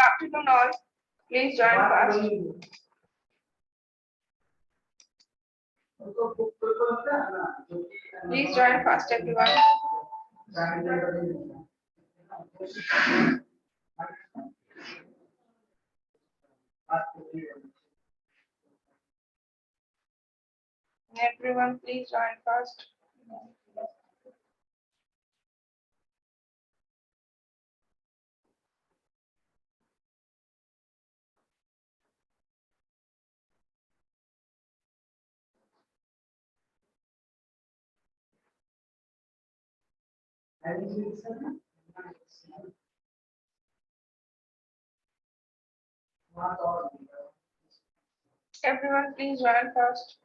afternoon all. Please join fast. Please join fast, everyone. Everyone, please join fast. Everyone, please join fast.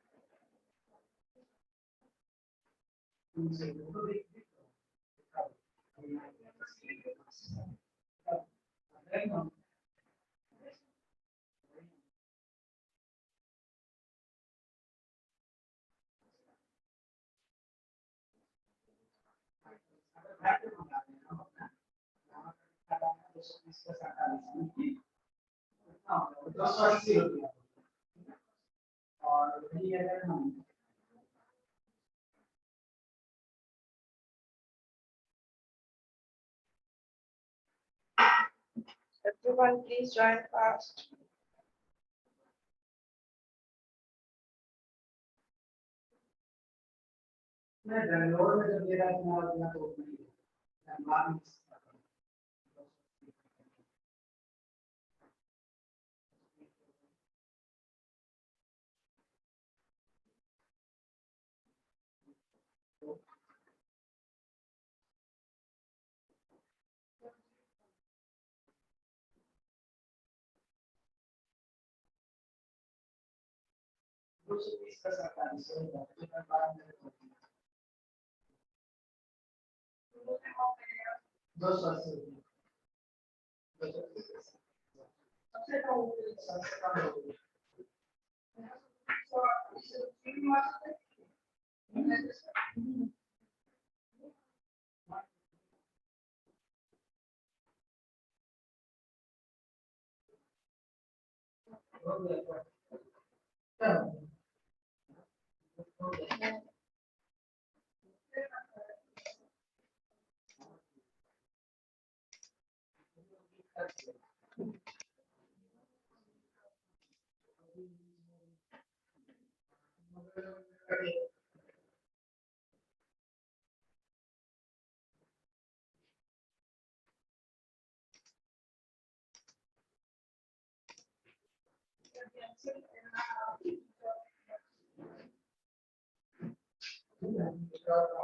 Everyone, please join fast.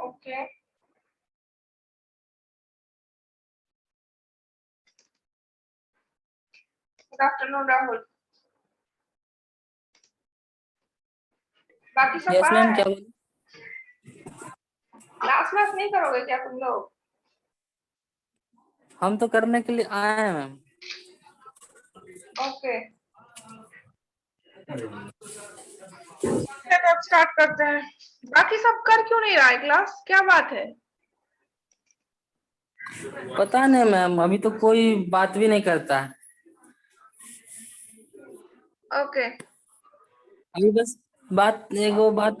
Okay. Good afternoon, Rahul. बाकी सब yes ma'am, क्या class नहीं करोगे क्या तुम लोग? हम तो करने के लिए आए हैं मैम। ओके, अब स्टार्ट करते हैं। बाकी सब कर क्यों नहीं रहा है क्लास, क्या बात है? पता नहीं मैम, अभी तो कोई बात भी नहीं करता है। ओके, अभी बस बात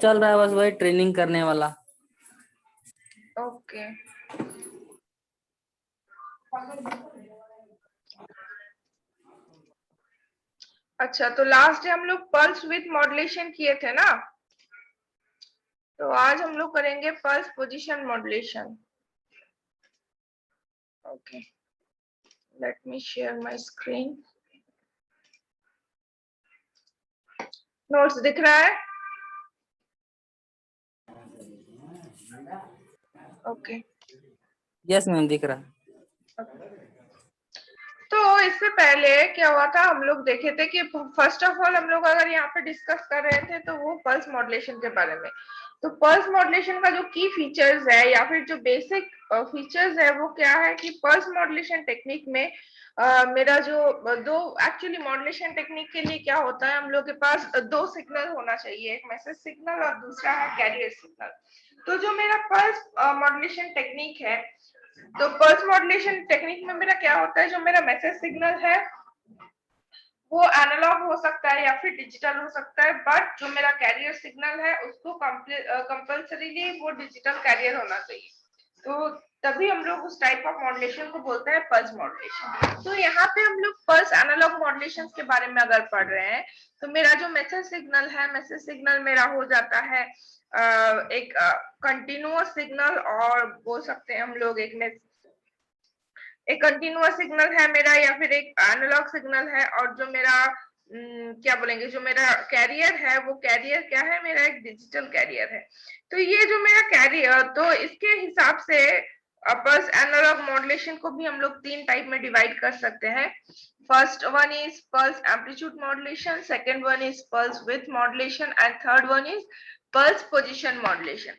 चल रहा है, बस वही ट्रेनिंग करने वाला। ओके। अच्छा, तो लास्ट डे हम लोग पल्स विथ मॉड्यूलेशन किए थे ना, तो आज हम लोग करेंगे pulse position modulation. Okay, let me share my screen. Notes दिख रहा है? ओके, यस मैम, दिख रहा है। तो इससे पहले क्या हुआ था, हम लोग देखे थे कि फर्स्ट ऑफ ऑल हम लोग अगर यहाँ पे डिस्कस कर रहे थे तो वो पल्स मॉड्यूलेशन के बारे में। तो पल्स मॉड्यूलेशन का जो की फीचर्स है या फिर जो बेसिक फीचर्स है वो क्या है कि पल्स मॉड्यूलेशन टेक्निक में मेरा जो दो एक्चुअली मॉड्यूलेशन टेक्निक के लिए क्या होता है, हम लोग के पास दो सिग्नल होना चाहिए, एक मैसेज सिग्नल और दूसरा है कैरियर सिग्नल। तो जो मेरा पल्स मॉड्यूलेशन टेक्निक है, तो पल्स मॉड्यूलेशन टेक्निक में मेरा क्या होता है, जो मेरा मैसेज सिग्नल है वो एनालॉग हो सकता है या फिर डिजिटल हो सकता है, बट जो मेरा कैरियर सिग्नल है उसको कंपल्सरीली वो डिजिटल कैरियर होना चाहिए। तो तभी हम लोग उस टाइप ऑफ मॉड्यूलेशन को बोलते हैं पल्स मॉड्यूलेशन। तो यहाँ पे हम लोग पल्स एनालॉग मॉड्यूलेशन के बारे में अगर पढ़ रहे हैं, तो मेरा जो मैसेज सिग्नल है, मैसेज सिग्नल मेरा हो जाता है एक कंटिन्यूअस सिग्नल, और बोल सकते हैं हम लोग एक कंटिन्यूअस सिग्नल है मेरा, या फिर एक एनालॉग सिग्नल है। और जो मेरा क्या बोलेंगे, जो मेरा कैरियर है, वो कैरियर क्या है, मेरा एक डिजिटल कैरियर है। तो ये जो मेरा कैरियर, तो इसके हिसाब से पल्स एनालॉग मॉड्यूलेशन को भी हम लोग 3 टाइप में डिवाइड कर सकते हैं। First one is pulse amplitude modulation, second one is pulse with modulation, and third one is pulse position modulation.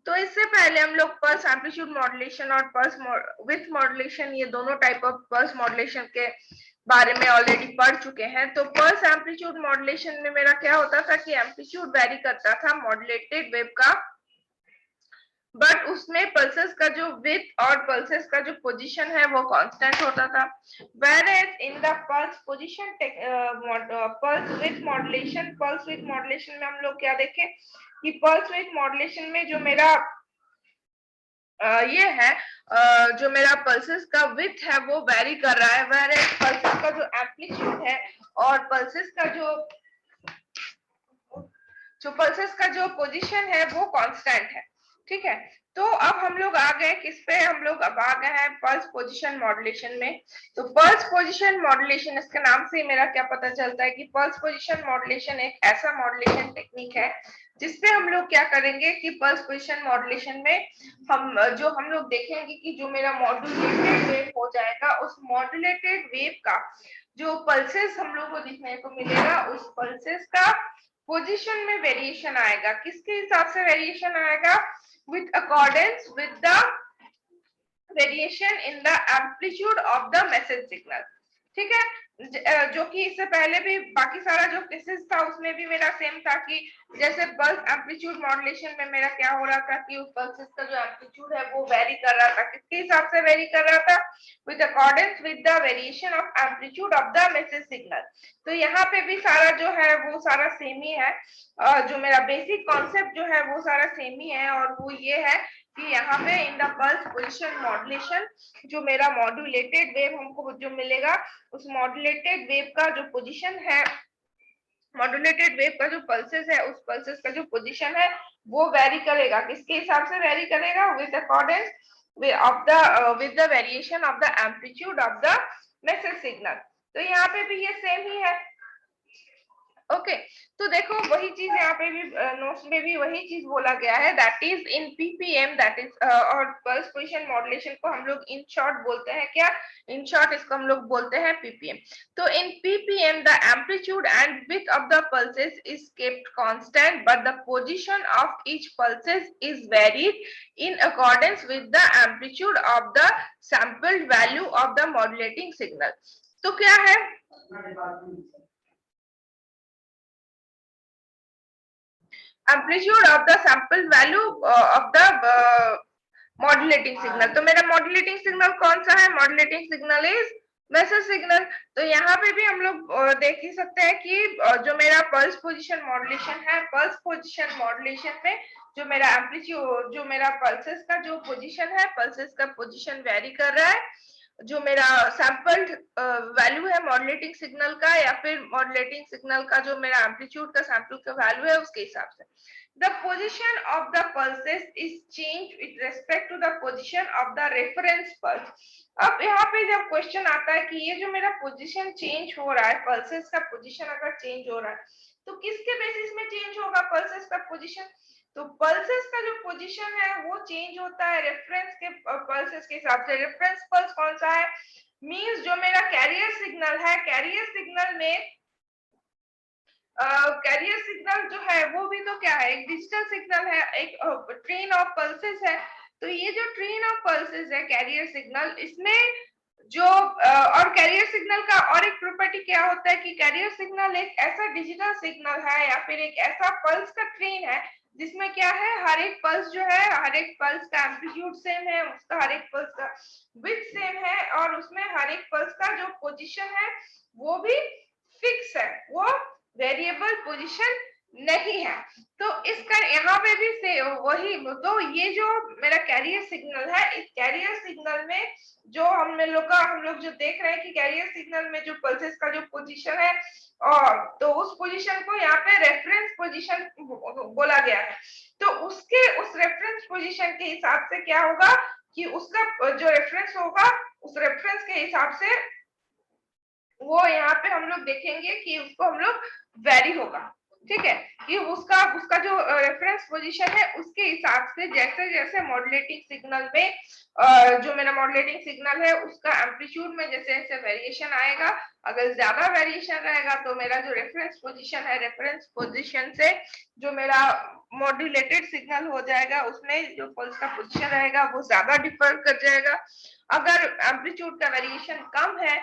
तो इससे पहले हम लोग पल्स एम्पलीट्यूड मॉड्यूलेशन और पल्स विथ मॉड्यूलेशन, ये दोनों टाइप ऑफ पल्स मॉड्यूलेशन के बारे में ऑलरेडी पढ़ चुके हैं। तो पल्स एम्पलीट्यूड मॉड्यूलेशन में मेरा क्या होता था कि एम्पलीट्यूड वेरी करता था मॉड्यूलेटेड वेव का, बट उसमें पल्सेस का जो विथ और पल्सेस का जो पोजीशन है वो कांस्टेंट होता था। whereas in the pulse position pulse with modulation में हम लोग क्या देखें कि पल्स विथ मॉड्यूलेशन में जो मेरा ये है जो मेरा पल्सेस का विथ है वो वेरी कर रहा है, whereas पल्सेस का जो एम्पलीट्यूड है और पल्सेस का जो पल्सेस का जो पोजीशन है वो कांस्टेंट है। ठीक है, तो अब हम लोग आ गए किस पे, हम लोग अब आ गए हैं पल्स पोजीशन मॉड्यूलेशन में। तो पल्स पोजीशन मॉड्यूलेशन, इसके नाम से मेरा क्या पता चलता है कि पल्स पोजीशन मॉड्यूलेशन एक ऐसा मॉड्यूलेशन टेक्निक है जिसपे हम लोग क्या करेंगे कि पल्स पोजीशन मॉड्यूलेशन में हम लोग देखेंगे कि जो मेरा मॉड्यूलेटेड वेव हो जाएगा, उस मॉड्यूलेटेड वेव का जो पल्सेस हम लोग को दिखने को मिलेगा, उस पल्सेस का पोजीशन में वेरिएशन आएगा। किसके हिसाब से वेरिएशन आएगा? With accordance with the variation in the amplitude of the message signal. ठीक है, जो कि इससे पहले भी बाकी सारा जो केसेस था उसमें भी मेरा सेम था कि जैसे पल्स एम्पलीट्यूड मॉड्यूलेशन में मेरा क्या हो रहा था कि उस पल्सेस का जो एम्पलीट्यूड है वो वेरी कर रहा था। किसके हिसाब से वेरी कर रहा था? With accordance with the variation of amplitude of the message signal. तो यहाँ पे भी सारा जो है वो सारा सेम ही है, जो मेरा बेसिक कॉन्सेप्ट जो है वो सारा सेम ही है, और वो ये है कि यहाँ पे in the pulse position modulation जो मेरा मॉड्यूलेटेड वेव हमको जो मिलेगा, उस मॉड्यूलेटेड वेव का जो पोजीशन है, मॉड्यूलेटेड वेव का जो पल्सेस है, उस पल्सेस का जो पोजीशन है वो वेरी करेगा। किसके हिसाब से वेरी करेगा? With accordance with the variation of the amplitude of the message signal. तो यहाँ पे भी ये सेम ही है। ओके, तो देखो वही चीज यहाँ पे भी नोट्स में भी वही चीज बोला गया है, that is in PPM, that is और पल्स पोजीशन मॉड्यूलेशन को हम लोग इन शॉर्ट बोलते हैं क्या? इन शॉर्ट इसको हम लोग बोलते हैं पीपीएम। तो in PPM the amplitude and width of the pulses is kept constant, but the position of each pulses is varied in accordance with the amplitude of the sampled value of the modulating signal. तो क्या है? Amplitude of the sample value of the modulating signal. तो मेरा modulating signal कौन सा है? Modulating signal is message signal. तो यहाँ पे भी हम लोग देख ही सकते हैं कि जो मेरा पल्स पोजीशन मॉड्यूलेशन है, पल्स पोजीशन मॉड्यूलेशन में जो मेरा एम्पलीट्यूड, जो मेरा पल्सेस का जो पोजीशन है, पल्सेस का पोजीशन वेरी कर रहा है। जो मेरा सैंपल्ड वैल्यू है मॉड्यूलेटिंग सिग्नल का, या फिर मॉड्यूलेटिंग सिग्नल का जो मेरा एम्पलीट्यूड का सैंपल का वैल्यू है, उसके हिसाब से the position of the pulses is changed with respect to the position of the reference pulse। अब यहाँ पे जब क्वेश्चन आता है कि ये जो मेरा पोजीशन चेंज हो रहा है, पल्सेस का पोजीशन अगर चेंज हो रहा है, तो किसके बेसिस में चेंज होगा पल्सेस का पोजीशन? तो पल्सेस का जो पोजीशन है वो चेंज होता है रेफरेंस के पल्सेस के हिसाब से। रेफरेंस पल्स कौन सा है? मींस जो मेरा कैरियर सिग्नल है, कैरियर सिग्नल में कैरियर सिग्नल जो है वो भी तो क्या है? एक डिजिटल सिग्नल है, एक ट्रेन ऑफ पल्सेस है। तो ये जो ट्रेन ऑफ पल्सेस है कैरियर सिग्नल, इसमें जो और कैरियर सिग्नल का और एक प्रॉपर्टी क्या होता है कि कैरियर सिग्नल एक ऐसा डिजिटल सिग्नल है या फिर एक ऐसा पल्स का ट्रेन है जिसमें क्या है, हर एक पल्स जो है, हर एक पल्स का एम्पलीट्यूड सेम है, उसका हर एक पल्स का विड्थ सेम है, और उसमें हर एक पल्स का जो पोजीशन है वो भी फिक्स है, वो वेरिएबल पोजीशन नहीं है। तो इसका यहाँ पे भी से वही, तो ये जो मेरा कैरियर सिग्नल है, इस कैरियर सिग्नल में जो हम लोग जो देख रहे हैं कि कैरियर सिग्नल में जो पल्सेस का जो पोजीशन है, और तो उस पोजीशन को यहाँ पे रेफरेंस पोजीशन बोला गया है। तो उसके उस रेफरेंस पोजीशन के हिसाब से क्या होगा कि उसका जो रेफरेंस होगा, उस रेफरेंस के हिसाब से वो यहाँ पे हम लोग देखेंगे कि उसको हम लोग वेरी होगा, ठीक है, कि उसका उसका जो रेफरेंस पोजीशन है उसके हिसाब से जैसे जैसे मॉड्यूलेटिंग सिग्नल में जो मेरा मॉड्यूलेटिंग सिग्नल है उसका एम्पलीट्यूड में जैसे जैसे वेरिएशन आएगा, अगर ज्यादा वेरिएशन रहेगा तो मेरा जो रेफरेंस पोजीशन है, रेफरेंस पोजीशन से जो मेरा मॉड्यूलेटेड सिग्नल हो जाएगा उसमें जो पल्स का पोजीशन रहेगा वो ज्यादा डिफर कर जाएगा। अगर एम्पलीट्यूड का वेरिएशन कम है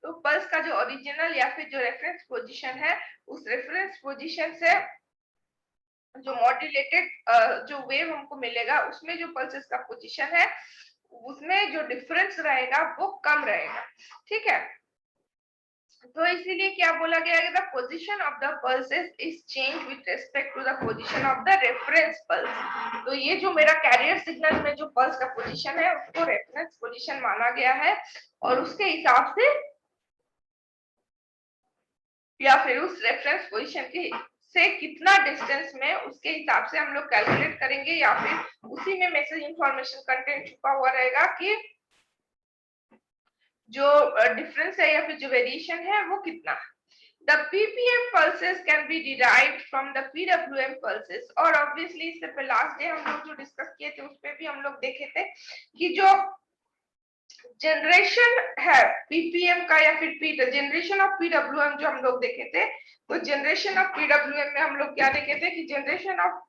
तो पल्स का जो ओरिजिनल या फिर जो रेफरेंस पोजीशन है, उस रेफरेंस पोजीशन से जो मॉड्यूलेटेड जो वेव हमको मिलेगा उसमें जो पल्सेस का पोजीशन है उसमें जो डिफरेंस रहेगा वो कम रहेगा, ठीक है। तो इसीलिए क्या बोला गया है, the position of the pulses is change with respect to the position of the reference pulse. तो ये जो मेरा कैरियर सिग्नल में जो पल्स का पोजीशन है उसको रेफरेंस पोजीशन माना गया है, और उसके हिसाब से या फिर उस रेफरेंस पोजीशन के से कितना डिस्टेंस में, उसके हिसाब से हम लोग कैलकुलेट करेंगे, या फिर उसी में मैसेज इंफॉर्मेशन कंटेंट छुपा हुआ रहेगा कि जो डिफरेंस है या फिर जो वेरिएशन है वो कितना। The ppm pulses can be derived from the PWM pulses, और ऑब्वियसली इससे पहले लास्ट डे हम लोग जो डिस्कस किए थे उस पे भी हम लोग देखे थे कि जो जनरेशन है पीपीएम का या फिर जनरेशन ऑफ पीडब्ल्यूएम जो हम लोग देखे थे, तो जनरेशन ऑफ पीडब्ल्यूएम में हम लोग क्या देखे थे कि जनरेशन ऑफ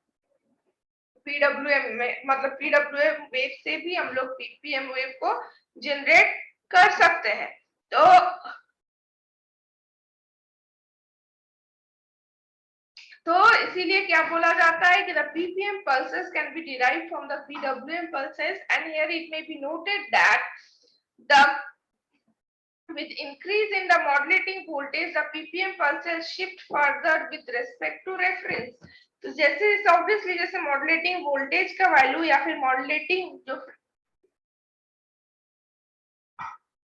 पीडब्ल्यूएम में मतलब पीडब्ल्यूएम वेव से भी हम लोग पीपीएम वेव को जनरेट कर सकते हैं। तो इसीलिए क्या बोला जाता है कि the ppm pulses can be derived from the pwm pulses, and here it may be noted that the with increase in the modulating voltage the ppm pulses shift further with respect to reference। तो जैसे obviously जैसे modulating voltage का value या फिर modulating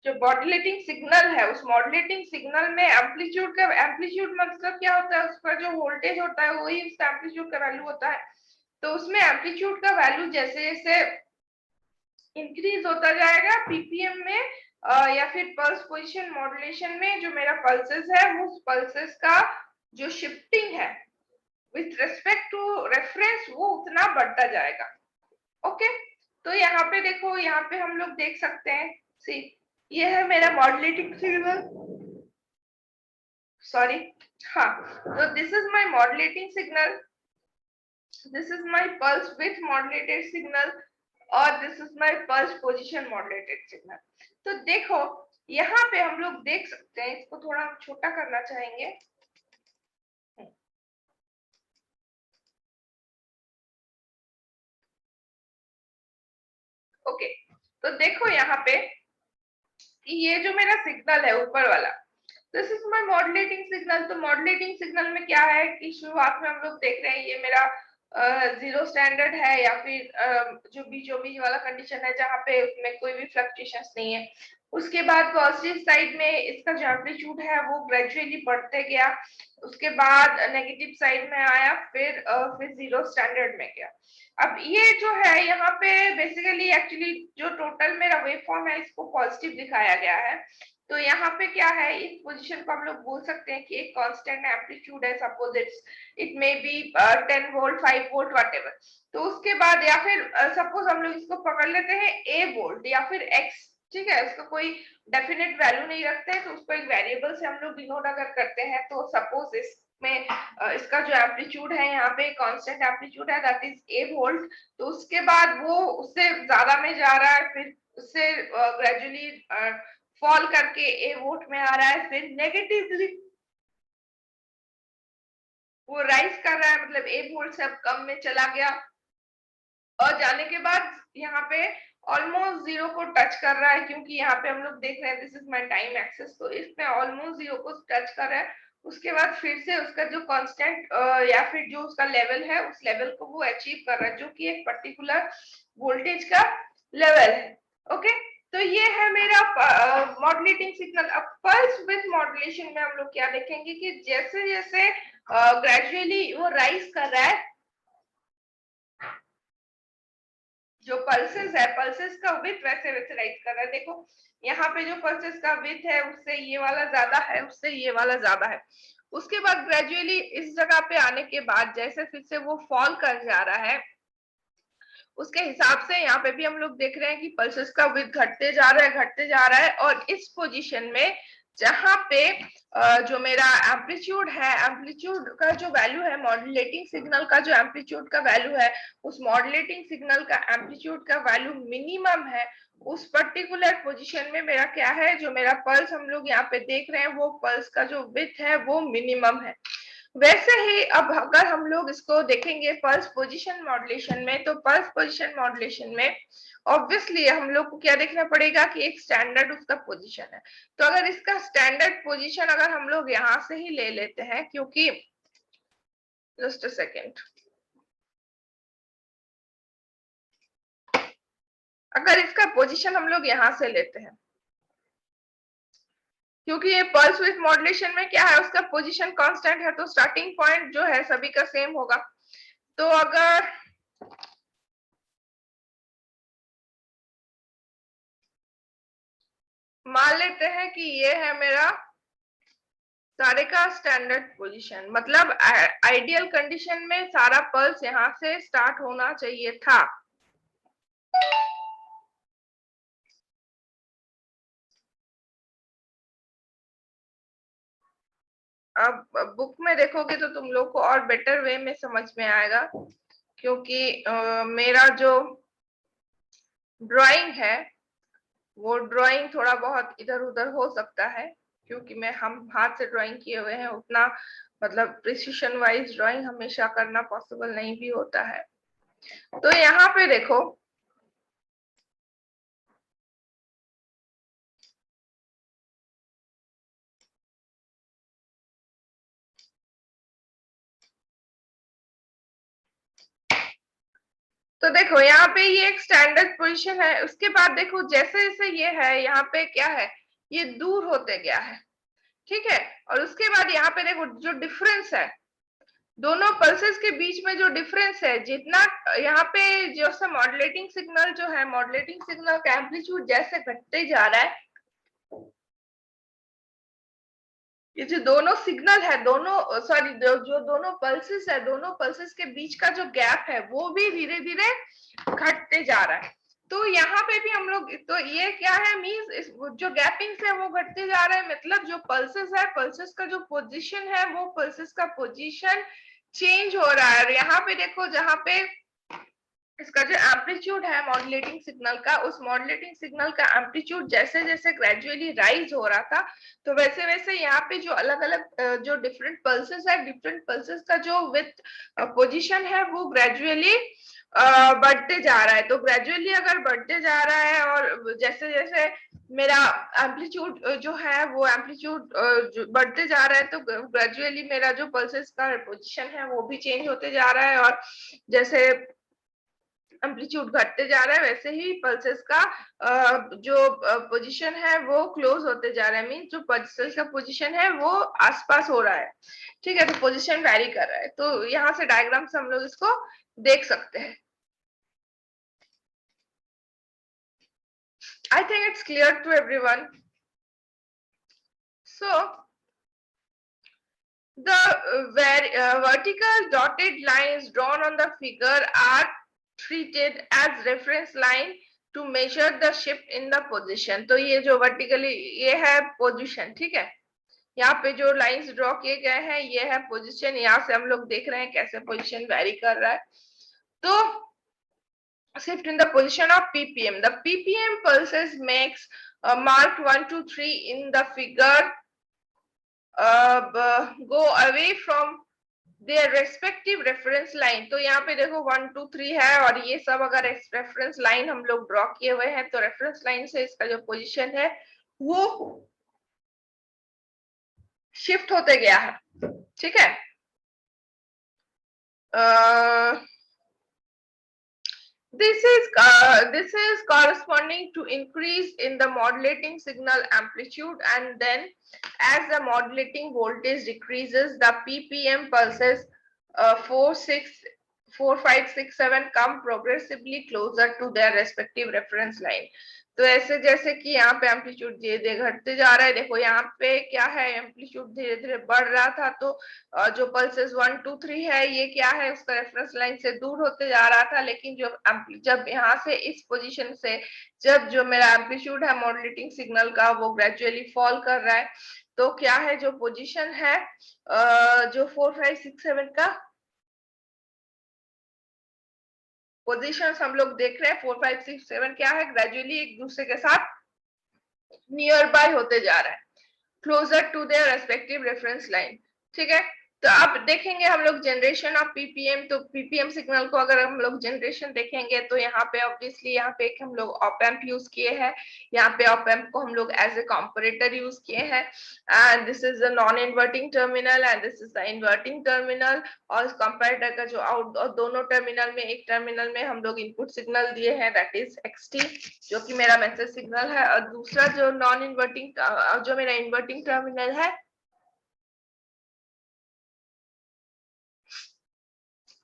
जो modulating signal है, उस modulating signal में एम्पलीट्यूड मतलब क्या होता है, उसका जो वोल्टेज होता है वही उसका एम्पलीट्यूड का वैल्यू होता है। तो उसमें एम्पलीट्यूड का वैल्यू जैसे जैसे इंक्रीज होता जाएगा पीपीएम में या फिर पल्स पोजीशन मॉड्यूलेशन में जो मेरा पल्सेस है वो पल्सेस का जो शिफ्टिंग है विथ रेस्पेक्ट टू रेफरेंस वो उतना बढ़ता जाएगा। ओके, तो यहाँ पे देखो, यहाँ पे हम लोग देख सकते हैं, सी ये है मेरा मॉड्यूलेटिंग सिग्नल, सॉरी, हाँ, तो this is my modulating signal, this is my pulse width modulated signal, और this is my pulse position modulated signal. तो देखो यहाँ पे हम लोग देख सकते हैं, इसको थोड़ा छोटा करना चाहेंगे। ओके, तो देखो यहाँ पे ये जो मेरा सिग्नल है ऊपर वाला, this is my modulating signal. तो मॉड्यूलेटिंग सिग्नल में क्या है कि शुरुआत में हम लोग देख रहे हैं ये मेरा जीरो स्टैंडर्ड है या फिर जो बीच वाला कंडीशन है जहाँ पे उसमें कोई भी फ्लक्चुएशंस नहीं है। उसके बाद पॉजिटिव साइड में इसका जो एम्पलीट्यूड है वो ग्रेजुअली बढ़ते गया, उसके बाद नेगेटिव साइड में आया, फिर जीरो स्टैंडर्ड में गया। अब ये जो है यहाँ पे बेसिकली एक्चुअली जो टोटल मेरा वेव फॉर्म है इसको पॉजिटिव दिखाया गया है। तो यहाँ पे क्या है, इस पोजीशन को हम लोग बोल सकते हैं कि एक कांस्टेंट एम्पलीट्यूड है, suppose it may be 10 volt 5 volt whatever. तो उसके बाद या फिर सपोज हम लोग इसको पकड़ लेते हैं a वोल्ट या फिर x, ठीक है, उसका कोई डेफिनेट वैल्यू नहीं रखते हैं, तो उसको एक वेरिएबल से हम लोग डिनोट अगर करते हैं, तो सपोज इसमें इसका जो एम्पलीट्यूड है यहाँ पे कांस्टेंट एम्पलीट्यूड है दैट इज a वोल्ट। तो उसके बाद वो उससे ज्यादा में जा रहा है, फिर उससे ग्रेजुअली फॉल करके a वोल्ट में आ रहा है, फिर नेगेटिवली वो राइज कर रहा है, मतलब a वोल्ट से अब कम में चला गया, और जाने के बाद यहाँ पे ऑलमोस्ट जीरो को टच कर रहा है, क्योंकि यहाँ पे हम लोग देख रहे हैं this is my time axis, तो इसमें ऑलमोस्ट जीरो को टच कर रहा है। उसके बाद फिर से उसका जो कांस्टेंट या फिर जो उसका लेवल है उस लेवल को वो अचीव कर रहा है, जो कि एक पर्टिकुलर वोल्टेज का लेवल है। ओके, तो ये है मेरा मॉड्यूलेटिंग सिग्नल। अब पल्स विद मॉड्यूलेशन में हम लोग क्या देखेंगे कि जैसे जैसे ग्रेजुअली वो राइज कर रहा है, जो पल्सेस है पल्सेस का विथ वैसे वैसे राइज कर रहा है। देखो यहाँ पे जो पल्सेस का विथ है उससे ये वाला ज्यादा है, उससे ये वाला ज्यादा है। उसके बाद ग्रेजुअली इस जगह पे आने के बाद जैसे फिर से वो फॉल कर जा रहा है, उसके हिसाब से यहाँ पे भी हम लोग देख रहे हैं कि पल्सेस का विथ घटते जा रहा है, घटते जा रहा है। और इस पोजीशन में जहां पे जो मेरा एम्पलीट्यूड है, एम्पलीट्यूड का जो वैल्यू है, मॉड्यूलेटिंग सिग्नल का जो एम्पलीट्यूड का वैल्यू है, उस मॉड्यूलेटिंग सिग्नल का एम्पलीट्यूड का वैल्यू मिनिमम है, उस पर्टिकुलर पोजीशन में मेरा क्या है, जो मेरा पल्स हम लोग यहाँ पे देख रहे हैं वो पल्स का जो विथ है वो मिनिमम है। वैसे ही अब अगर हम लोग इसको देखेंगे पल्स पोजीशन मॉड्यूलेशन में, तो पल्स पोजीशन मॉड्यूलेशन में ऑब्वियसली हम लोग को क्या देखना पड़ेगा कि एक स्टैंडर्ड उसका पोजीशन है। तो अगर इसका स्टैंडर्ड पोजीशन अगर हम लोग यहाँ से ही ले लेते हैं, क्योंकि जस्ट अ सेकेंड, अगर इसका पोजीशन हम लोग यहाँ से लेते हैं, क्योंकि ये पल्स विथ मॉड्यूलेशन में क्या है, उसका पोजीशन कांस्टेंट है, तो स्टार्टिंग पॉइंट जो है सभी का सेम होगा। तो अगर मान लेते हैं कि ये है मेरा सारे का स्टैंडर्ड पोजीशन, मतलब आइडियल कंडीशन में सारा पल्स यहाँ से स्टार्ट होना चाहिए था। अब बुक में देखोगे तो तुम लोग को और बेटर वे में समझ में आएगा, क्योंकि मेरा जो ड्राइंग है वो ड्राइंग थोड़ा बहुत इधर उधर हो सकता है, क्योंकि हम हाथ से ड्राइंग किए हुए हैं, उतना मतलब प्रिसिशन वाइज ड्राइंग हमेशा करना पॉसिबल नहीं भी होता है। तो यहाँ पे देखो तो देखो यहाँ पे ये एक स्टैंडर्ड पोजीशन है। उसके बाद देखो जैसे जैसे ये है यहाँ पे क्या है, ये दूर होते गया है, ठीक है। और उसके बाद यहाँ पे देखो जो डिफरेंस है दोनों पल्सेस के बीच में, जो डिफरेंस है जितना यहाँ पे जो सा मॉड्यूलेटिंग सिग्नल जो है, मॉड्यूलेटिंग सिग्नल का एम्पलीट्यूड जैसे घटते जा रहा है, ये जो दोनों सिग्नल है, दोनों सॉरी जो दोनों पल्सेस है, दोनों पल्सेस के बीच का जो गैप है वो भी धीरे धीरे घटते जा रहा है। तो यहाँ पे भी हम लोग, तो ये क्या है मीन्स जो गैपिंग है वो घटते जा रहा है, मतलब जो पल्सेस है, पल्सेस का जो पोजीशन है वो पल्सेस का पोजीशन चेंज हो रहा है। और यहाँ पे देखो जहाँ पे इसका जो एम्पलीट्यूड है मॉड्यूलेटिंग सिग्नल का, उस मॉड्यूलेटिंग सिग्नल का एम्पलीट्यूड जैसे जैसे ग्रेजुअली राइज हो रहा था, तो वैसे वैसे यहाँ पे जो अलग अलग जो डिफरेंट पल्सेस है, डिफरेंट पल्सेस का जो विथ पोजीशन है वो ग्रेजुअली बढ़ते जा रहा है। तो ग्रेजुअली अगर बढ़ते जा रहा है और जैसे जैसे मेरा एम्पलीट्यूड जो है वो एम्पलीट्यूड बढ़ते जा रहा है, तो ग्रेजुअली मेरा जो पल्सेस का पोजीशन है वो भी चेंज होते जा रहा है। और जैसे एम्पलीट्यूड घटते जा रहा है वैसे ही पल्सेस का जो पोजीशन है वो क्लोज होते जा रहा है, मीन जो पल्सेस का पोजीशन है वो आसपास हो रहा है, ठीक है। तो पोजीशन वैरी कर रहा है। तो यहाँ से डायग्राम से हम लोग इसको देख सकते हैं। I think it's clear to everyone. So the vertical dotted lines drawn on the figure are treated as reference line to measure the shift in the position. तो ये जो vertically ये है position, ठीक है। यहाँ पे जो लाइंस ड्रॉ किए गए हैं ये है पोजीशन, यहाँ से हम लोग देख रहे हैं कैसे पोजीशन वैरी कर रहा है। तो shift in the position of ppm, the ppm pulses makes marked 1 2 3 in the figure go away from there respective reference line. तो यहाँ पे देखो 1 2 3 है और ये सब अगर रेफरेंस लाइन हम लोग ड्रॉ किए हुए हैं तो रेफरेंस लाइन से इसका जो पोजीशन है वो शिफ्ट होते गया है, ठीक है। This is corresponding to increase in the modulating signal amplitude, and then as the modulating voltage decreases, the ppm pulses 4 6 4 5 6 7 come progressively closer to their respective reference line. तो ऐसे जैसे कि यहाँ पे एम्पलीट्यूड धीरे धीरे घटते जा रहा है, देखो यहाँ पे क्या है, एम्पलीट्यूड धीरे धीरे बढ़ रहा था, तो जो पल्सेस 1 2 3 है ये क्या है, उसका रेफरेंस लाइन से दूर होते जा रहा था। लेकिन जब यहाँ से इस पोजीशन से जब जो मेरा एम्पलीट्यूड है मॉड्यूलेटिंग सिग्नल का वो ग्रेजुअली फॉल कर रहा है, तो क्या है जो पोजीशन है जो 4 5 6 7 का पोजीशंस हम लोग देख रहे हैं, 4 5 6 7 क्या है, ग्रेजुअली एक दूसरे के साथ नियर बाय होते जा रहा है, closer to their respective reference line, ठीक है। तो अब देखेंगे हम लोग जनरेशन ऑफ पीपीएम। तो पीपीएम सिग्नल को अगर हम लोग जनरेशन देखेंगे तो यहाँ पे ऑब्वियसली यहाँ पे एक हम लोग ऑप एम्प यूज किए हैं, यहाँ पे ऑप एम्प को हम लोग एज ए कंपैरेटर यूज किए हैं, and this is the non inverting terminal and this is the inverting terminal. और कंपैरेटर का जो आउट और दोनों टर्मिनल में एक टर्मिनल में हम लोग इनपुट सिग्नल दिए हैं दैट इज एक्सटी जो कि मेरा मैसेज सिग्नल है, और दूसरा जो नॉन इन्वर्टिंग जो मेरा इन्वर्टिंग टर्मिनल है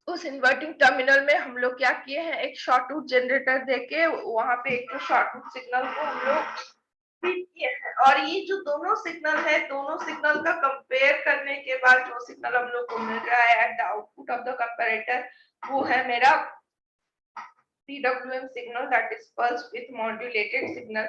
उस इन्वर्टिंग टर्मिनल में हम लोग क्या किए हैं, एक शॉर्टवुड जनरेटर देके वहां पे एक शॉर्टवुड सिग्नल को हम लोग फीड किए हैं। और ये जो दोनों सिग्नल है, दोनों सिग्नल का कंपेयर करने के बाद जो सिग्नल हम लोग को मिल रहा है at the output of the comparator वो है मेरा PWM signal that is pulse width modulated signal.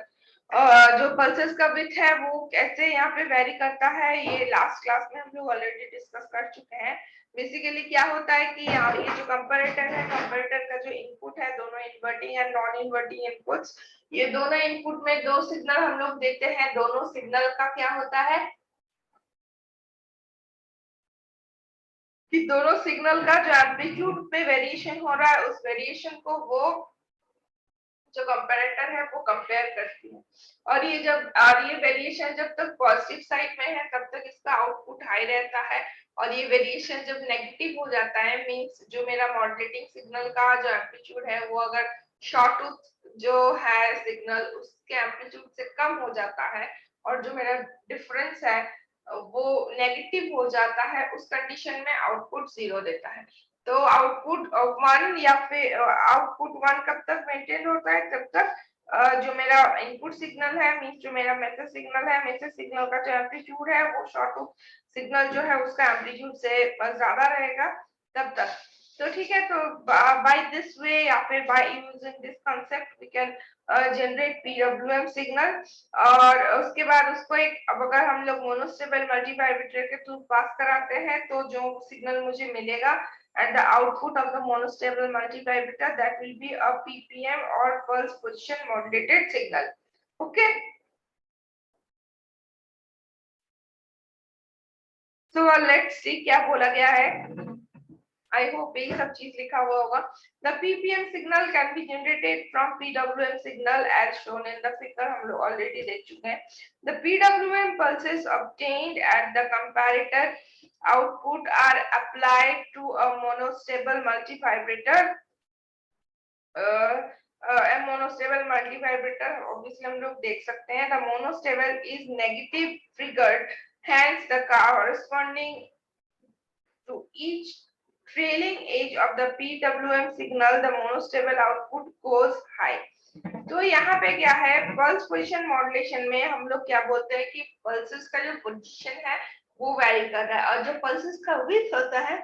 जो पल्सेस का विथ है वो कैसे यहाँ पे वेरी करता है ये लास्ट क्लास में हम लोग ऑलरेडी डिस्कस कर चुके हैं। बेसिकली क्या होता है कि ये जो कंपैरेटर है, कंपैरेटर का जो इनपुट है दोनों inverting and non inverting inputs, ये दोनों इनपुट में दो सिग्नल हम लोग देते हैं, दोनों सिग्नल का क्या होता है कि दोनों सिग्नल का जो एम्पलीट्यूड पे वेरिएशन हो रहा है उस वेरिएशन को वो जो कंपैरेटर है वो कंपेयर करती है। और ये वेरिएशन जब तक पॉजिटिव साइड में है तब तक इसका आउटपुट हाई रहता है, और ये वेरिएशन जब नेगेटिव हो जाता है मींस जो मेरा मॉड्यूलेटिंग सिग्नल का जो एम्पलीट्यूड है वो अगर शॉर्टटूथ जो है सिग्नल उसके एम्पलीट्यूड से कम हो जाता है और जो मेरा डिफरेंस है वो नेगेटिव हो जाता है, उस कंडीशन में आउटपुट 0 देता है। तो आउटपुट 1 या फिर आउटपुट 1 कब तक मेंटेन होता है, तब तक जो मेरा इनपुट सिग्नल है मींस जो मेरा मैसेज सिग्नल है, मैसेज सिग्नल का जो एम्पलीट्यूड है वो शॉर्ट सिग्नल जो है उसका एम्पलीट्यूड से ज्यादा रहेगा तब तक। तो ठीक है, तो बाय दिस वे या फिर by using this concept we can generate PWM signal. और उसके बाद उसको एक अब अगर हम लोग मोनोस्टेबल मल्टीवाइब्रेटर के थ्रू पास कराते हैं तो जो सिग्नल मुझे मिलेगा and the output of the monostable multivibrator that will be a ppm or pulse position modulated signal. Okay, so let's see क्या बोला गया है। I hope ये सब चीज लिखा हुआ होगा। The ppm signal can be generated from PWM signal as shown in the figure, हम लोग ऑलरेडी देख चुके हैं। The PWM pulses obtained at the comparator output are applied to a monostable multivibrator. Monostable multivibrator obviously हम लोग देख सकते हैं। The monostable is negative triggered, hence the corresponding to each trailing edge of the PWM signal the monostable output goes high। तो यहाँ पे क्या है, पल्स पोजीशन मॉड्यूलेशन में हम लोग क्या बोलते हैं कि पल्सेस का जो पोजीशन है वो वैरी कर रहा है, और जो पल्सेस का विड्थ होता है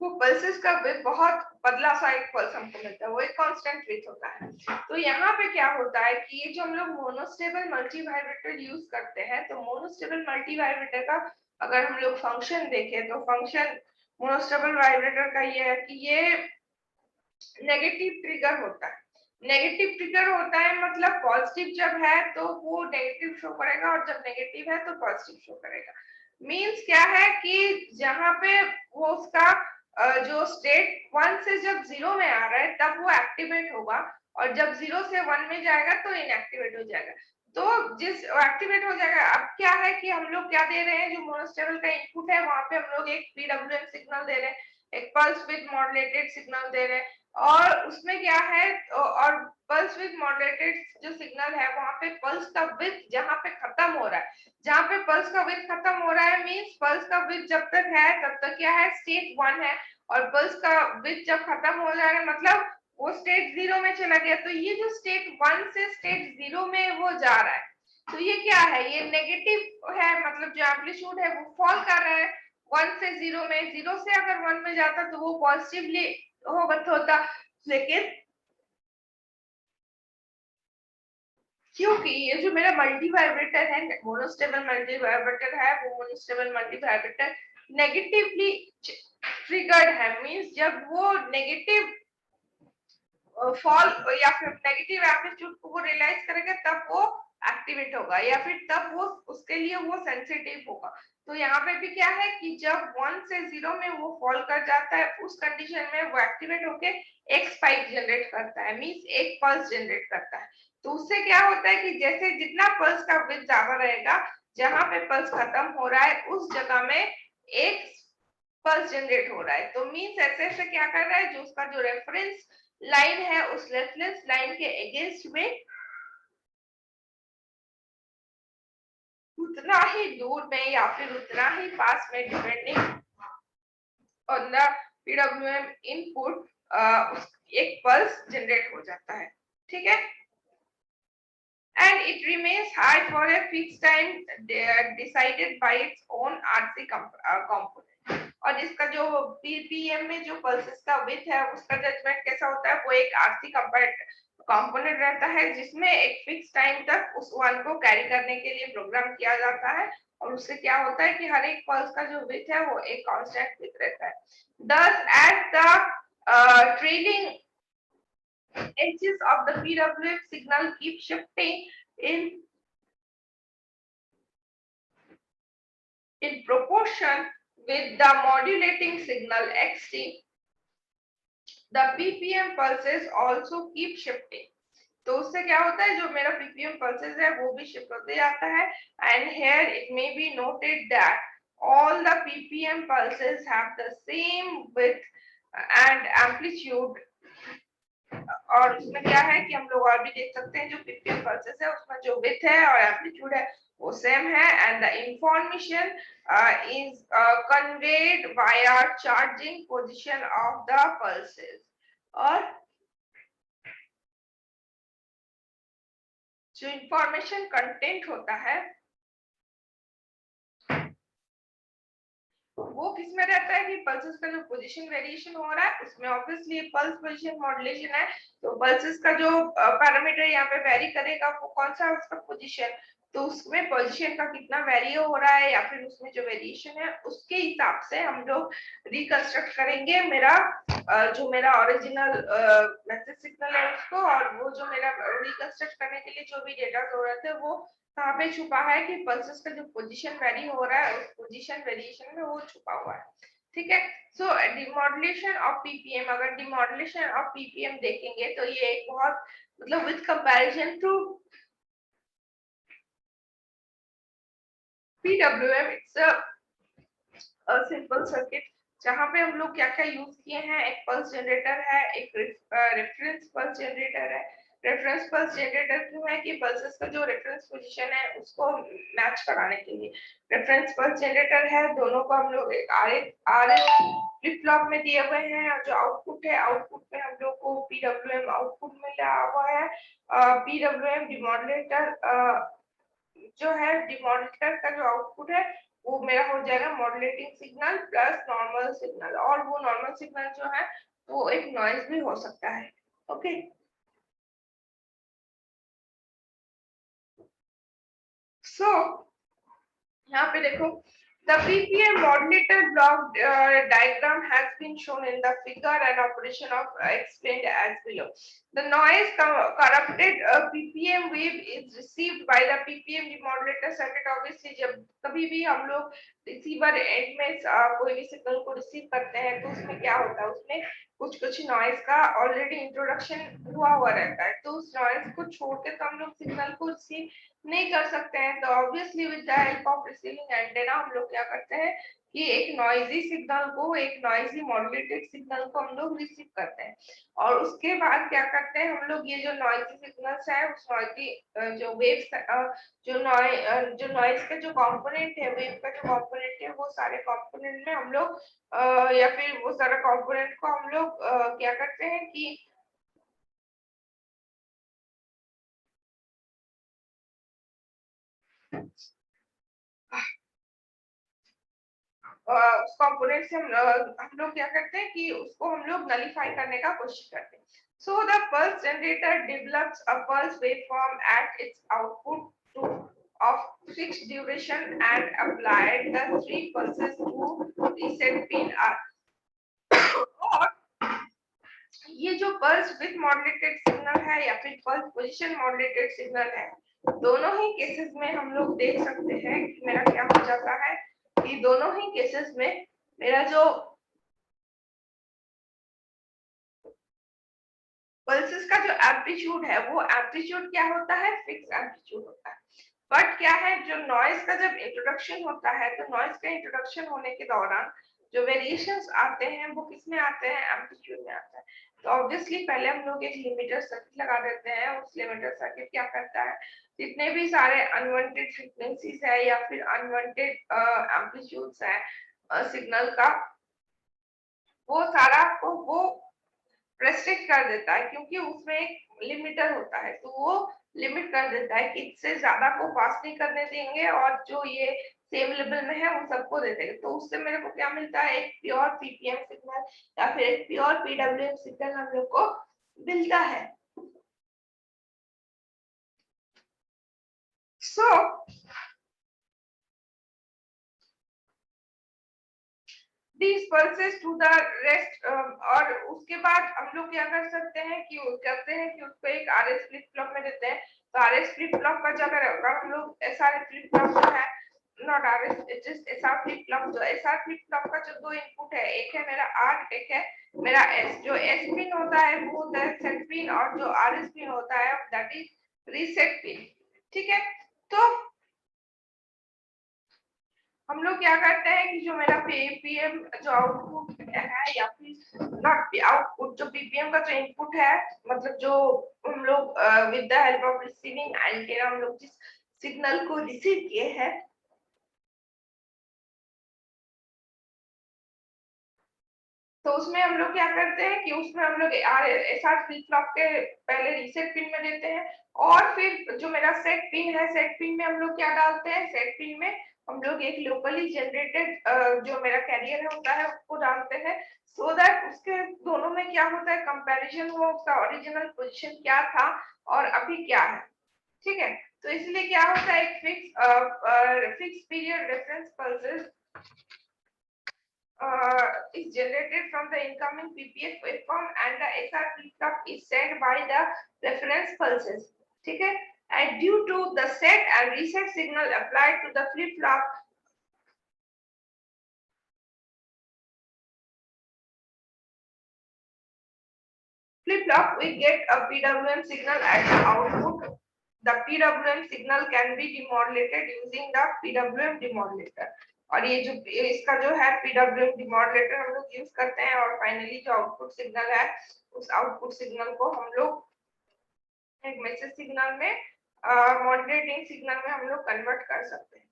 वो पल्सेस का विड्थ बहुत पतला सा एक पल्स हमको मिलता है, वो एक कांस्टेंट विड्थ होता है। तो यहाँ पे क्या होता है कि ये जो हम लोग मोनोस्टेबल मल्टीवाइब्रेटर यूज करते हैं, तो मोनोस्टेबल मल्टीवाइब्रेटर का अगर हम लोग फंक्शन देखें तो फंक्शन मोनोस्टेबल वाइब्रेटर का ये है कि ये नेगेटिव ट्रिगर होता है। नेगेटिव ट्रिगर होता है मतलब पॉजिटिव जब है तो वो नेगेटिव शो करेगा और जब नेगेटिव है तो पॉजिटिव शो करेगा। मींस क्या है कि जहां पे वो उसका जो स्टेट 1 से जब 0 में आ रहा है तब वो एक्टिवेट होगा, और जब 0 से 1 में जाएगा तो इनएक्टिवेट हो जाएगा। तो जिस एक्टिवेट हो जाएगा, अब क्या है कि हम लोग क्या दे रहे हैं, जो मोनोस्टेबल का इनपुट है वहां पे हम लोग एक पीडब्ल्यूएम सिग्नल दे रहे हैं, एक पल्स विद मॉड्यूलेटेड सिग्नल दे रहे हैं, और उसमें क्या है, और पल्स विद मॉड्यूलेटेड जो सिग्नल है वहां पे पल्स का विड्थ जहां पे खत्म हो रहा है, जहां पे पल्स का विड्थ खत्म हो रहा है मींस पल्स का विड्थ जब तक है तब तक क्या है, स्टेट 1 है, और पल्स का विड्थ जब खत्म हो जा रहा है मतलब वो स्टेट 0 में चला गया, तो ये जो स्टेट 1 से स्टेट 0 में वो जा रहा है, तो ये क्या है, ये नेगेटिव है, मतलब जो एम्पलीट्यूड है वो फॉल कर रहा है 1 से 0 में, 0 से अगर 1 में जाता तो वो पॉजिटिवली होता, लेकिन क्योंकि ये जो मेरा मल्टी वाइब्रेटर है, मोनोस्टेबल मल्टी वाइब्रेटर है, वो monostable multi vibrator negatively triggered है, मींस जब वो नेगेटिव फॉल या फिर नेगेटिव एम्पलीट्यूड को वो रियलाइज करेगा तब वो एक्टिवेट होगा, या फिर तब वो उसके लिए वो सेंसिटिव होगा। तो यहाँ पे भी क्या है कि जब 1 से 0 में वो फॉल कर जाता है उस कंडीशन में वो एक्टिवेट होके एक स्पाइक जनरेट करता है, मींस एक पल्स जनरेट करता है। तो उससे क्या होता है कि जैसे जितना पल्स का विड्थ ज्यादा रहेगा, जहां पे पल्स खत्म हो रहा है उस जगह में एक पल्स जनरेट हो रहा है, तो मींस ऐसे ऐसे क्या कर रहा है, जो उसका जो रेफरेंस लाइन है उस रेफरेंस लाइन के अगेंस्ट में उतना ही दूर में या फिर उतना ही पास में, depending on the PWM input, एक पल्स जनरेट हो जाता है, ठीक है, and it remains high for a fixed time decided by its own RC component। और इसका जो पीपीएम में जो पल्सेस का विड्थ है उसका जजमेंट कैसा होता है, वो एक आरसी कंपोनेंट रहता है जिसमें एक फिक्स टाइम तक उस वन को कैरी करने के लिए प्रोग्राम किया जाता है, और उससे क्या होता है कि हर एक पल्स का जो विड्थ है वो एक कांस्टेंट विड्थ रहता है। Thus, as the trailing edges of the PWM signal keep shifting in proportion with the modulating signal xt, the ppm pulses also keep shifting। तो उससे क्या होता है, जो मेरा ppm pulses है वो भी शिफ्ट होते जाता है, and here it may be noted that all the ppm pulses have the same width and amplitude। और उसमें क्या है कि हम लोग और भी देख सकते हैं, जो पीपीएम पल्सेस है उसमें जो विड्थ है और एम्पलीट्यूड है वो सेम है, and the information is conveyed via charging position of the pulses. और जो इंफॉर्मेशन कंटेंट होता है वो किसमें रहता है कि पल्सेस का जो पोजीशन वेरिएशन हो रहा है उसमें ऑब्वियसली पल्स पोजीशन मॉड्यूलेशन है, तो पल्सेस का जो पैरामीटर यहाँ पे वेरी करेगा वो कौन सा है, उसका पोजीशन, तो उसमें पोजीशन का कितना वेरी हो रहा है या फिर उसमें जो वेरिएशन है उसके हिसाब से हम लोग रिकंस्ट्रक्ट करेंगे मेरा जो मेरा ओरिजिनल मैसेज सिग्नल है उसको, और वो जो मेरा रिकंस्ट्रक्ट करने के लिए जो भी डेटा जरूरत है वो कहाँ पे छुपा है कि पल्सेस का जो पोजीशन वेरी हो रहा है उस पोजीशन वेरिएशन में वो छुपा हुआ है, ठीक है। सो डिमॉड्यूलेशन ऑफ पीपीएम, अगर डिमॉड्यूलेशन ऑफ पीपीएम देखेंगे तो ये एक बहुत मतलब with comparison to PWM it's a simple circuit, जहां पे हम लोग क्या क्या यूज किए हैं, एक पल्स जनरेटर है, एक रेफरेंस पल्स जनरेटर है। रेफरेंस पल्स जनरेटर क्यों है कि पल्सेस का जो रेफरेंस पोजीशन है उसको मैच कराने के लिए रेफरेंस पल्स जनरेटर है। दोनों को हम लोग एक आरएस फ्लिप फ्लॉप में दिए हुए हैं, और जो आउटपुट है आउटपुट में हम लोग को पीडब्ल्यूएम आउटपुट मिला हुआ है। पीडब्ल्यूएम डिमॉड्यूलेटर जो है, डिमॉड्यूलेटर का जो आउटपुट है वो मेरा हो जाएगा modulating signal plus normal signal, और वो नॉर्मल सिग्नल जो है वो एक नॉइज भी हो सकता है, ओके। सो यहाँ पे देखो, the PPM modulator block diagram has been shown in the figure and operation of explained as below। The noise corrupted PPM wave is received by the PPM demodulator circuit। Obviously जब कभी भी हम लोग receiver and में कोई भी signal को receive करते हैं, तो उसमें क्या होता है, उसमें कुछ कुछ नॉइज का ऑलरेडी इंट्रोडक्शन हुआ रहता है, तो उस नॉइज को छोड़ के तो हम लोग सिग्नल को रिसीव नहीं कर सकते हैं। तो obviously with the help of receiving antenna हम लोग क्या करते हैं कि एक नॉइजी सिग्नल को, एक नॉइजी मॉड्यूलेटेड सिग्नल को हम लोग रिसीव करते हैं, और उसके बाद क्या करते हैं हम लोग, ये जो नॉइजी सिग्नल्स है उस नॉइजी जो वेव्स, जो नॉइज का जो कंपोनेंट है, वेव का जो कंपोनेंट है, वो सारे कंपोनेंट में हम लोग या फिर वो सारा कंपोनेंट को हम लोग क्या करते हैं कि उस कंपोनेंट से हम लोग क्या करते हैं कि उसको हम लोग नलीफाई करने का कोशिश करते हैं। So the pulse generator develops a pulse waveform at its output to of fixed duration and applied the 3 pulses to reset pin और ये जो pulse width modulated signal है या फिर pulse position modulated signal है, दोनों ही केसेस में हम लोग देख सकते हैं कि मेरा क्या हो जाता है कि दोनों ही केसेस में मेरा जो पल्सेस का जो एम्पलीट्यूड है, वो एम्पलीट्यूड क्या होता है, फिक्स एम्पलीट्यूड होता है। बट क्या है, जो नॉइज का जब इंट्रोडक्शन होता है, तो नॉइज का इंट्रोडक्शन होने के दौरान जो वेरिएशंस आते हैं वो किस में आते हैं, एम्पलीट्यूड में आते हैं। तो ऑब्वियसली पहले हम लोग एक लिमिटर सर्किट लगा देते हैं। उस लिमिटर सर्किट क्या करता है, जितने भी सारे अनवांटेड फ्रीक्वेंसीज है या फिर अनवांटेड एम्पलीट्यूड्स है सिग्नल का, वो सारा को वो रेस्ट्रिक्ट कर देता है, क्योंकि उसमें एक लिमिटर होता है, तो वो लिमिट कर देता है कि इससे ज्यादा को पास नहीं करने देंगे, और जो ये सेम लेवल में है वो सबको दे देंगे। तो उससे मेरे को क्या मिलता है, एक प्योर पीपीएम सिग्नल या फिर एक प्योर पीडब्ल्यूएम सिग्नल हम लोग को मिलता है। सो these pulses to the rest और उसके बाद हम लोग क्या कर सकते हैं कि करते हैं कि उसको एक आरएस फ्लिप फ्लॉप में देते हैं। तो आरएस फ्लिप फ्लॉप का जगह अगर हम लोग एसआर फ्लिप फ्लॉप जो है, not RS, it is SR flip flop. जो एसआर फ्लिप फ्लॉप का जो दो इनपुट है, एक है मेरा आर, एक है मेरा एस। जो एस पिन होता है वो होता है सेट पिन, और जो आरएस पिन होता है दैट इज रीसेट पिन। ठीक है, तो हम लोग क्या करते हैं कि जो मेरा पीपीएम जो आउटपुट है या फिर नॉट आउटपुट, जो पीपीएम का जो इनपुट है, मतलब जो हम लोग with the help of receiving antenna हम लोग जिस सिग्नल को रिसीव किए हैं, तो उसमें हम लोग क्या करते हैं कि उसमें हम लोग एसआर फ्लिप फ्लॉप के पहले रीसेट पिन में देते हैं, और फिर जो मेरा सेट पिन है, सेट पिन में हम लोग क्या डालते हैं, सेट पिन में हम लोग एक लोकली जनरेटेड जो मेरा कैरियर होता है उसको डालते हैं, सो दैट उसके दोनों में क्या होता है, कंपैरिजन हो, उसका ओरिजिनल पोजीशन क्या था और अभी क्या है। ठीक है, तो इसलिए क्या होता है, एक fix period reference pulses is generated from the incoming PPF waveform and the SR flip-flop is sent by the reference pulses. ठीक है, and due to the set and reset signal applied to the flip-flop, we get a PWM signal at the output. The PWM signal can be demodulated using the PWM demodulator. और ये जो इसका जो है PWM demodulator हम लोग use करते हैं, और फाइनली जो आउटपुट सिग्नल है, उस आउटपुट सिग्नल को हम लोग एक मैसेज सिग्नल में, मॉड्यूलेटिंग सिग्नल में हम लोग कन्वर्ट कर सकते हैं।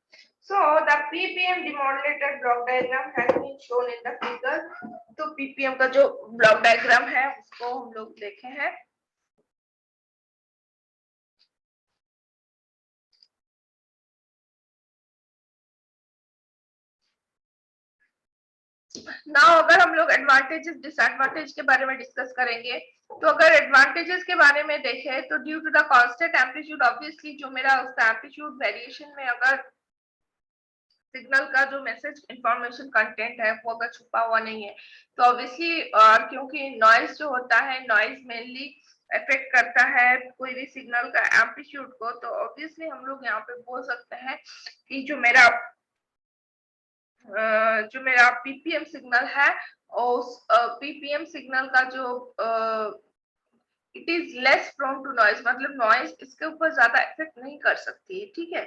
So the PPM demodulator block diagram has been shown in the figure. तो PPM का जो ब्लॉक डायग्राम है उसको हम लोग देखे हैं। नाउ अगर हम लोग एडवांटेजेस डिसएडवांटेज के बारे में डिस्कस करेंगे, तो अगर एडवांटेजेस के बारे में देखें तो due to the constant amplitude, obviously जो मेरा उसका एम्पलीट्यूड वेरिएशन में अगर सिग्नल का जो मैसेज इंफॉर्मेशन कंटेंट है वो अगर छुपा हुआ नहीं है, तो ऑब्वियसली क्योंकि नॉइज जो होता है, नॉइज मेनली इफेक्ट करता है कोई भी सिग्नल का एम्पलीट्यूड को, तो ऑब्वियसली हम लोग यहाँ पे बोल सकते हैं कि जो मेरा जो मेरा पीपीएम सिग्नल है, उस पीपीएम सिग्नल का जो it is less prone to noise, मतलब नॉइज इसके ऊपर ज्यादा इफेक्ट नहीं कर सकती है, ठीक है।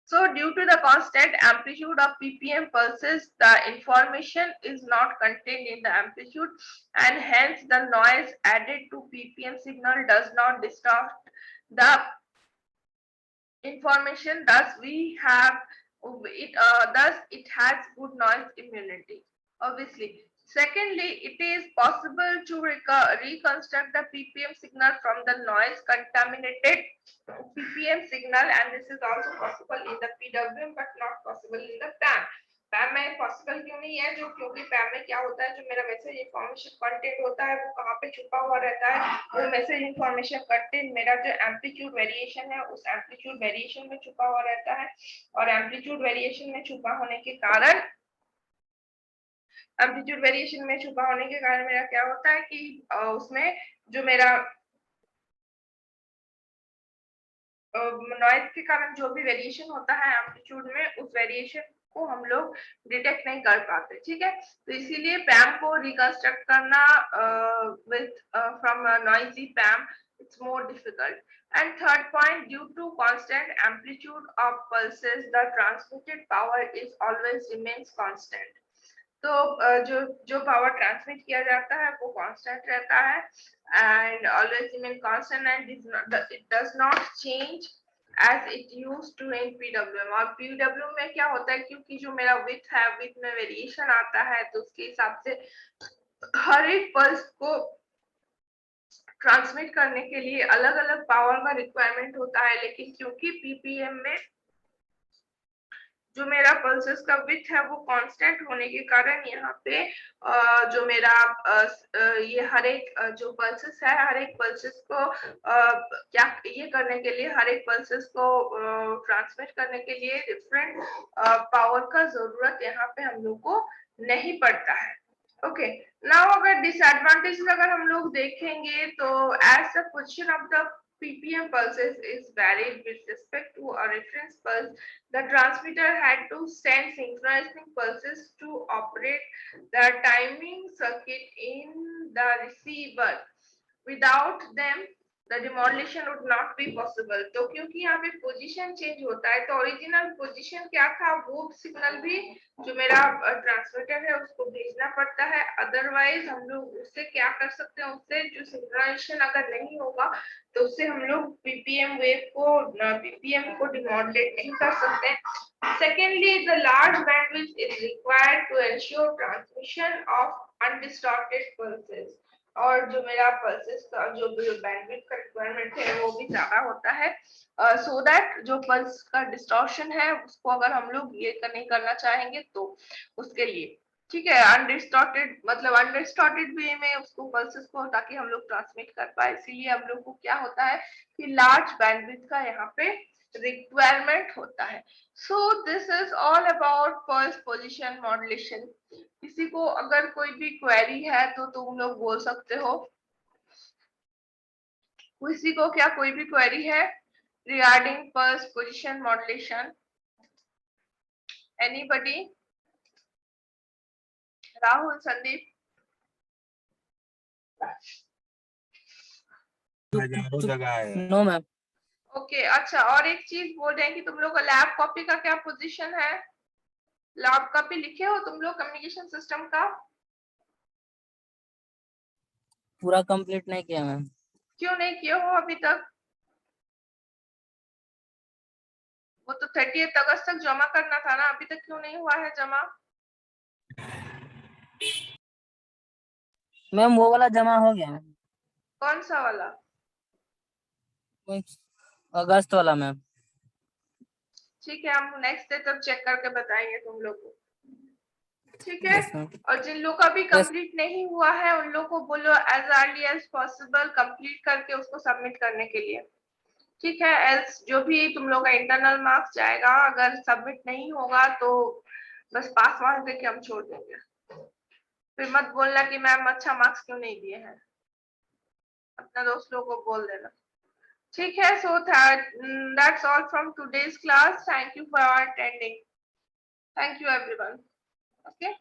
So due to the constant amplitude of ppm pulses, the information is not contained in the amplitude, and hence the noise added to ppm signal does not distort the information. Thus we have it, thus it has good noise immunity, obviously. Secondly, it is possible to reconstruct the ppm signal from the noise contaminated ppm signal, and this is also possible in the pwm but not possible in the PAM. पैम में possible क्यों नहीं है? जो क्योंकि पैम में क्या होता है, जो मेरा मैसेज इंफॉर्मेशन कंटेंट होता है वो कहाँ पे छुपा हुआ रहता है, वो मैसेज इंफॉर्मेशन कंटेंट मेरा जो एम्पलीट्यूड वेरिएशन है उस एम्पलीट्यूड वेरिएशन में छुपा हुआ रहता है, और एम्पलीट्यूड वेरिएशन में छुपा होने के कारण एम्पलीट्यूड वेरिएशन में छुपा होने के कारण मेरा क्या होता है कि उसमें जो मेरा नॉइज के कारण जो भी वेरिएशन होता है एम्पलीट्यूड में, उस वेरिएशन को हम लोग डिटेक्ट नहीं कर पाते, ठीक है। तो इसीलिए पैम को रिकंस्ट्रक्ट करना with from noisy पैम it's more difficult. And third point, due to constant amplitude of pulses, the transmitted power is always remains constant. तो जो पावर ट्रांसमिट किया जाता है वो कांस्टेंट रहता है, and always remain constant, and it does not change as it used to in PWM. और PWM में क्या होता है, क्योंकि जो मेरा विड्थ है, विड्थ में वेरिएशन आता है, तो उसके हिसाब से हर एक पल्स को ट्रांसमिट करने के लिए अलग अलग पावर का रिक्वायरमेंट होता है। लेकिन क्योंकि पीपीएम में जो मेरा पल्सेस का विड्थ है वो कांस्टेंट होने के कारण यहाँ पे जो मेरा ये हर एक जो पल्सेस है, हर एक पल्सेस को क्या ये करने के लिए, हर एक पल्सेस को ट्रांसमिट करने के लिए डिफरेंट पावर का जरूरत यहाँ पे हम लोग को नहीं पड़ता है। ओके, नाउ अगर डिसएडवांटेज अगर हम लोग देखेंगे तो as the position of the ppm pulses is varied with respect to a reference pulse. The transmitter had to send synchronizing pulses to operate the timing circuit in the receiver. Without them, the demodulation would not be possible. तो क्योंकि यहाँ पे position change होता है, तो original position क्या था वो सिग्नल भी जो मेरा ट्रांसमीटर है उसको भेजना पड़ता है। अदरवाइज हम लोग उससे क्या कर सकते हैं, उससे जो सिंक्रोनाइजेशन अगर नहीं होगा तो उससे हम लोग पीपीएम वेव को पीपीएम को डिमॉडुलेट नहीं कर सकते। Secondly, the large bandwidth is required to ensure transmission of undistorted pulses. और जो मेरा पल्सेस का जो बैंडविड्थ का रिक्वायरमेंट है वो भी ज्यादा होता है, सो दैट जो पल्स का डिस्टॉर्शन है उसको अगर हम लोग ये नहीं करना चाहेंगे तो उसके लिए, ठीक है, अनडिस्टॉर्टेड मतलब अनडिस्टॉर्टेड वे में उसको पल्सेस को ताकि हम लोग ट्रांसमिट कर पाए। इसीलिए हम लोग को क्या होता है कि लार्ज बैंडविड्थ का यहाँ पे रिक्वायरमेंट होता है। So this is all about pulse position modulation. किसी को अगर कोई भी क्वेरी है तो तुम लोग बोल सकते हो। किसी को क्या कोई भी क्वेरी है regarding pulse position modulation? Anybody? Rahul, Sandeep? No ma'am. Okay, अच्छा, और एक चीज बोल रहे हैं कि तुम लोग का लैब कॉपी का क्या पोजीशन है? लैब कॉपी लिखे हो तुम लोग कम्युनिकेशन सिस्टम का? पूरा कंप्लीट नहीं किया मैम। क्यों नहीं किए हो अभी तक? वो तो 30 अगस्त तक जमा करना था ना, अभी तक क्यों नहीं हुआ है जमा? मैम वो वाला जमा हो गया मैम। कौन सा वाला? अगस्त वाला मैम। ठीक है, हम नेक्स्ट डे तक चेक करके बताएंगे तुम लोग को, ठीक है। और जिन लोग का भी कंप्लीट नहीं हुआ है उन लोग को बोलो as early as possible complete करके उसको सबमिट करने के लिए, ठीक है। एल्स जो भी तुम लोग का इंटरनल मार्क्स जाएगा, अगर सबमिट नहीं होगा तो बस पास मार्क्स देके हम छोड़ देंगे। फिर मत बोलना कि मैम अच्छा मार्क्स क्यों नहीं दिए हैं, अपना दोस्त लोगों को बोल देना, ठीक है, so that's all from today's class. Thank you for attending. Thank you everyone. Okay.